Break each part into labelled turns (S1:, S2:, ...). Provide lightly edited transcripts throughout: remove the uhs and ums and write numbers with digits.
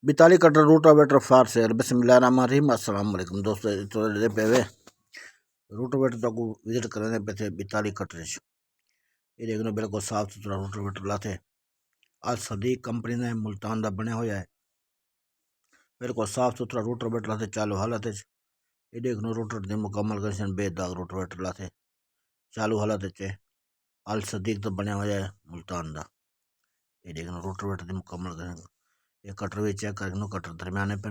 S1: 42 cutter rotavator फार से बिस्मिल्लाहिर्रहमानिर्रहीम। अस्सलाम वालेकुम दोस्तों, तो पे वे रोटावेटर तक विजिट करने पे थे 42 कटर ये देखना बिल्कुल साफ सुथरा रोटावेटर लाते आज सदीक कंपनी ने मुल्तान का बनया होया है। बिल्कुल साफ सुथरा रोटावेटर लाते चालू हालत ये देखना रोटावेटर की मुकम्मल कंडीशन बेदाग रोटावेटर लाते चालू हालत अल सदीक तो बनया होया है मुल्तान का। ये देखना रोटावेटर की मुकम्मल कंडीशन ये कटर भी चेक कर कटर दरमियाने पे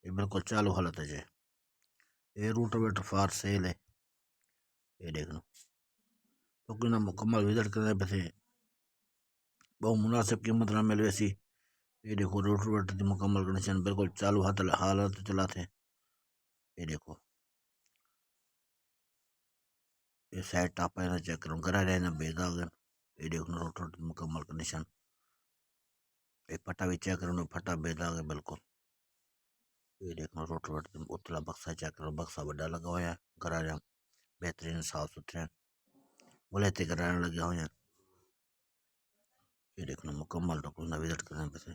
S1: ये बिल्कुल चालू हालत है। ये रोटावेटर फार सेल है। ये देख लो तो कि ना मुकम्मल विजिट करने पे थे बहुत मुनासिब कीमत ना मिल वैसी। ये देखो रोटावेटर की मुकम्मल कंडीशन बिल्कुल चालू हालत चला थे। ये देखो ये साइड टाप है चेक करो करा रहे ना बेदाग। ये देखो रोटावेटर की मुकम्मल कंडीशन ये फटा भी चेक करो फटा बेदाग है बिल्कुल। ये देखो रोटावेटर उतला बक्सा चेक करो बक्सा बड़ा लगा हुआ है करा रहे बेहतरीन साफ सुथरे बोले कराने लगे हुए हैं। ये देखना मुकम्मल तो कुछ ना विजिट करने पे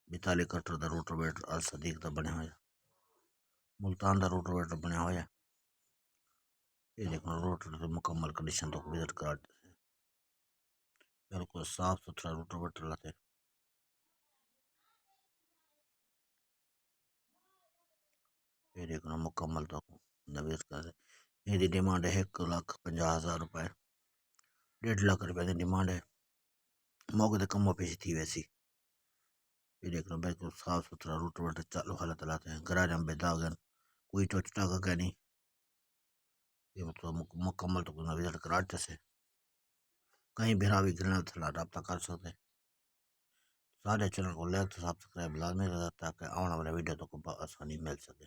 S1: 42 कटर का रोटावेटर अल सदीक का बनया हुआ मुल्तान का रोटावेटर बनया हुआ। ये देखो रोटावेटर की मुकम्मल कंडीशन तो विजिट करा बिल्कुल साफ सुथरा रोटावेटर लाते। ये देखना मुकम्मल तो विजिट कर ये डिमांड है 1,50,000 रुपए 1.5 लाख रुपए की डिमांड है मौके तो कमो पेशी थी वैसी। ये देखना बिल्कुल साफ सुथरा रोटावेटर चालू हालत लाते हैं गराज में बेदागन कोई टोचटा का क्या नहीं। ये मतलब मुकम्मल तो विजिट कराटे से कहीं भी भी गिरना थला रब्ता कर सकते सारे चैनल को लाइक तो सब्सक्राइब लाजमी रहा ताकि आने वाले वीडियो तो को आसानी मिल सके।